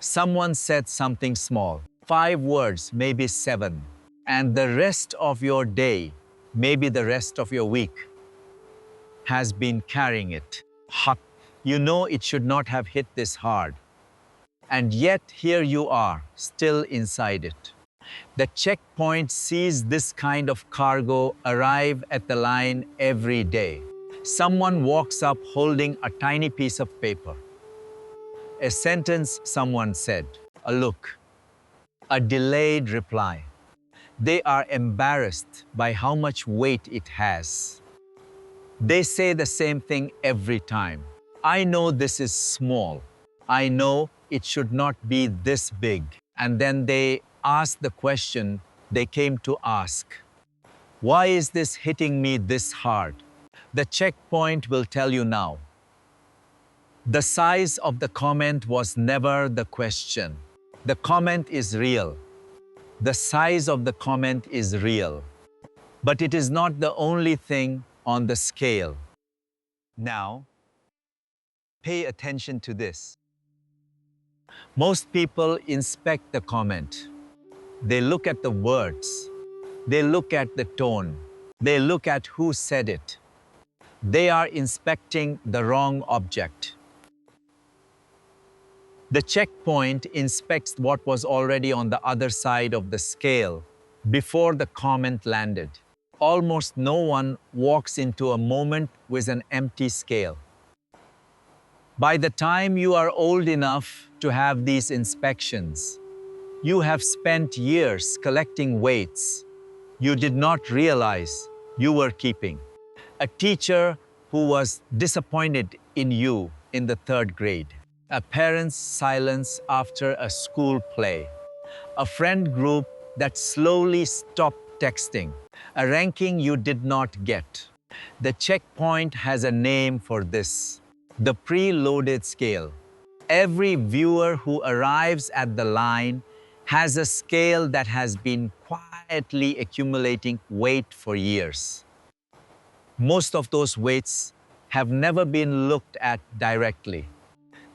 Someone said something small, 5 words, maybe 7, and the rest of your day, maybe the rest of your week, has been carrying it. Hot. You know it should not have hit this hard. And yet here you are, still inside it. The checkpoint sees this kind of cargo arrive at the line every day. Someone walks up holding a tiny piece of paper. A sentence someone said, a look, a delayed reply. They are embarrassed by how much weight it has. They say the same thing every time. I know this is small. I know it should not be this big. And then they ask the question they came to ask. Why is this hitting me this hard? The checkpoint will tell you now. The size of the comment was never the question. The comment is real. The size of the comment is real. But it is not the only thing on the scale. Now, pay attention to this. Most people inspect the comment. They look at the words. They look at the tone. They look at who said it. They are inspecting the wrong object. The checkpoint inspects what was already on the other side of the scale before the comment landed. Almost no one walks into a moment with an empty scale. By the time you are old enough to have these inspections, you have spent years collecting weights you did not realize you were keeping. A teacher who was disappointed in you in the 3rd grade. A parent's silence after a school play. A friend group that slowly stopped texting. A ranking you did not get. The checkpoint has a name for this. The preloaded scale. Every viewer who arrives at the line has a scale that has been quietly accumulating weight for years. Most of those weights have never been looked at directly.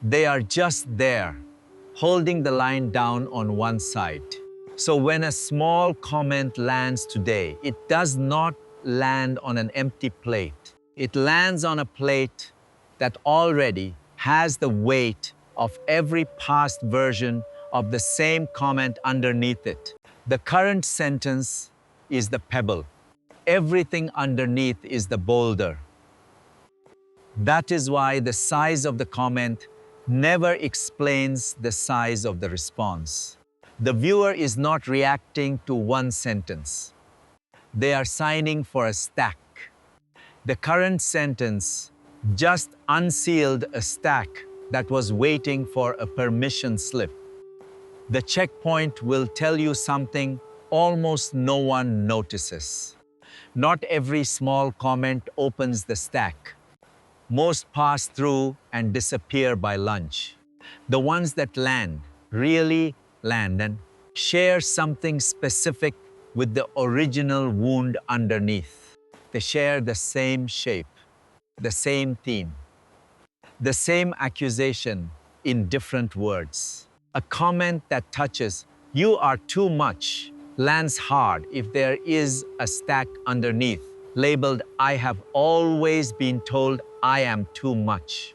They are just there, holding the line down on one side. So when a small comment lands today, it does not land on an empty plate. It lands on a plate that already has the weight of every past version of the same comment underneath it. The current sentence is the pebble. Everything underneath is the boulder. That is why the size of the comment never explains the size of the response. The viewer is not reacting to one sentence. They are signing for a stack. The current sentence just unsealed a stack that was waiting for a permission slip. The checkpoint will tell you something almost no one notices. Not every small comment opens the stack. Most pass through and disappear by lunch. The ones that land, really land and share something specific with the original wound underneath. They share the same shape, the same theme, the same accusation in different words. A comment that touches, "You are too much," lands hard if there is a stack underneath, labeled, "I have always been told I am too much."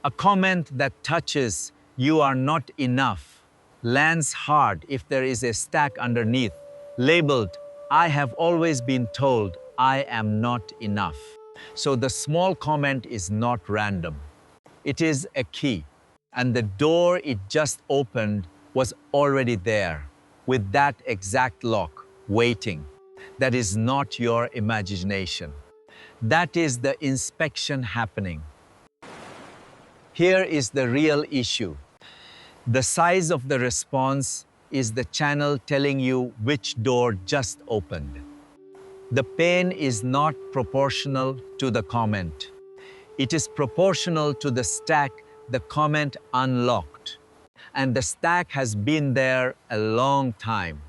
A comment that touches, "You are not enough," lands hard if there is a stack underneath, labeled, "I have always been told I am not enough." So the small comment is not random. It is a key, and the door it just opened was already there, with that exact lock, waiting. That is not your imagination. That is the inspection happening. Here is the real issue. The size of the response is the channel telling you which door just opened. The pain is not proportional to the comment. It is proportional to the stack the comment unlocked. And the stack has been there a long time.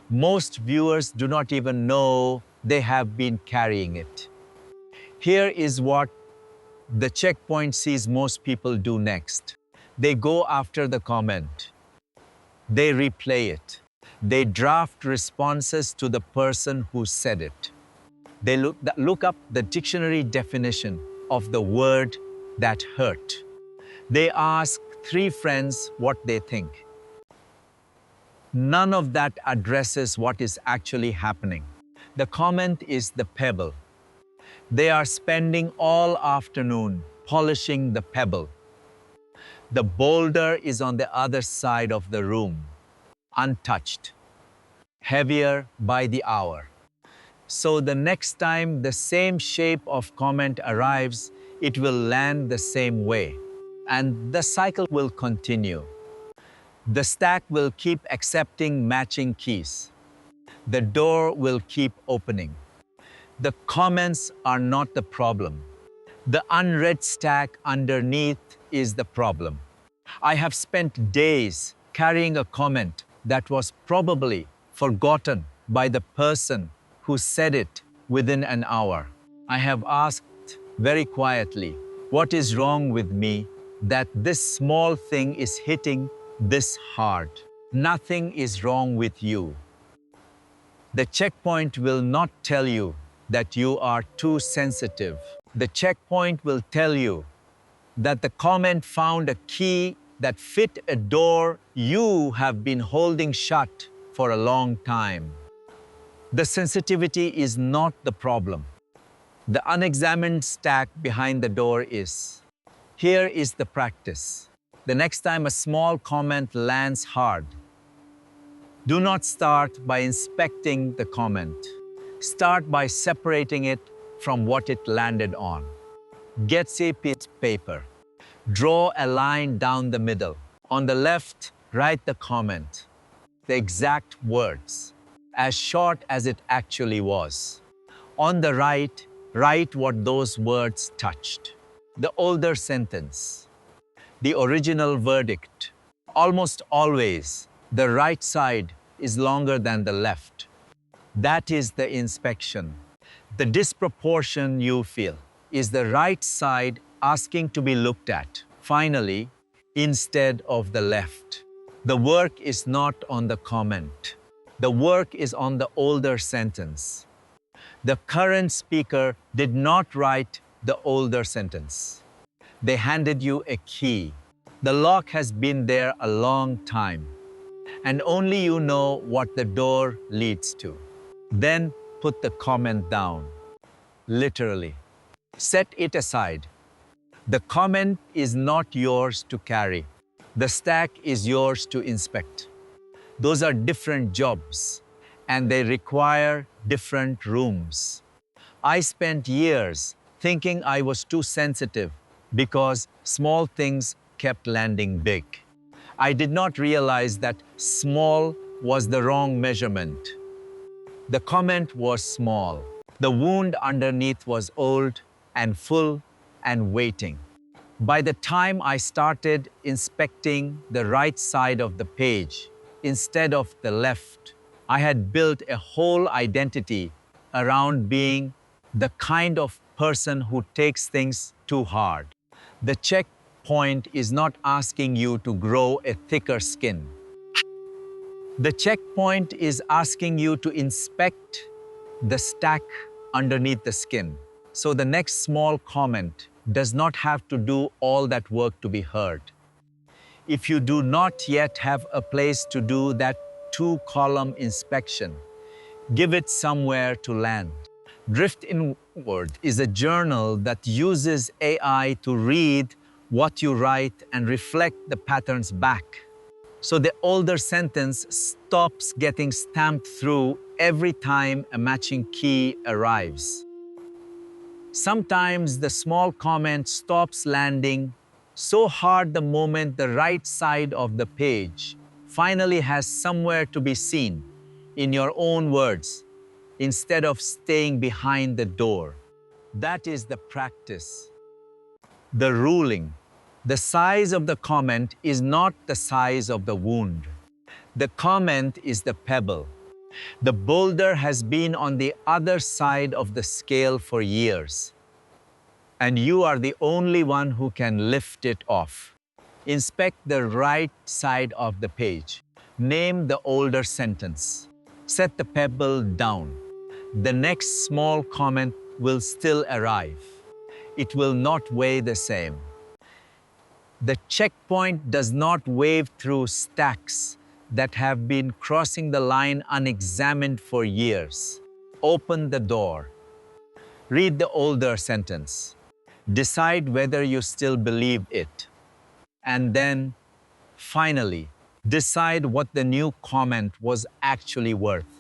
Most viewers do not even know they have been carrying it. Here is what the checkpoint sees most people do next. They go after the comment. They replay it. They draft responses to the person who said it. They look up the dictionary definition of the word that hurt. They ask three friends what they think. None of that addresses what is actually happening. The comment is the pebble. They are spending all afternoon polishing the pebble. The boulder is on the other side of the room, untouched, heavier by the hour. So the next time the same shape of comment arrives, it will land the same way. And the cycle will continue. The stack will keep accepting matching keys. The door will keep opening. The comments are not the problem. The unread stack underneath is the problem. I have spent days carrying a comment that was probably forgotten by the person who said it within an hour. I have asked very quietly, what is wrong with me that this small thing is hitting this hard? Nothing is wrong with you. The checkpoint will not tell you that you are too sensitive. The checkpoint will tell you that the comment found a key that fit a door you have been holding shut for a long time. The sensitivity is not the problem. The unexamined stack behind the door is. Here is the practice. The next time a small comment lands hard, do not start by inspecting the comment. Start by separating it from what it landed on. Get a piece of paper. Draw a line down the middle. On the left, write the comment, the exact words, as short as it actually was. On the right, write what those words touched. The older sentence, the original verdict. Almost always, the right side is longer than the left. That is the inspection. The disproportion you feel is the right side asking to be looked at, finally, instead of the left. The work is not on the comment. The work is on the older sentence. The current speaker did not write the older sentence. They handed you a key. The lock has been there a long time, and only you know what the door leads to. Then put the comment down, literally. Set it aside. The comment is not yours to carry. The stack is yours to inspect. Those are different jobs, and they require different rooms. I spent years thinking I was too sensitive because small things kept landing big. I did not realize that small was the wrong measurement. The comment was small. The wound underneath was old and full and waiting. By the time I started inspecting the right side of the page instead of the left, I had built a whole identity around being the kind of person who takes things too hard. The checkpoint is not asking you to grow a thicker skin. The checkpoint is asking you to inspect the stack underneath the skin. So the next small comment does not have to do all that work to be heard. If you do not yet have a place to do that two-column inspection, give it somewhere to land. Drift Inward is a journal that uses AI to read what you write and reflect the patterns back. So the older sentence stops getting stamped through every time a matching key arrives. Sometimes the small comment stops landing so hard the moment the right side of the page finally has somewhere to be seen, in your own words, instead of staying behind the door. That is the practice. The ruling. The size of the comment is not the size of the wound. The comment is the pebble. The boulder has been on the other side of the scale for years, and you are the only one who can lift it off. Inspect the right side of the page. Name the older sentence. Set the pebble down. The next small comment will still arrive. It will not weigh the same. The checkpoint does not wave through stacks that have been crossing the line unexamined for years. Open the door. Read the older sentence. Decide whether you still believe it. And then, finally, decide what the new comment was actually worth.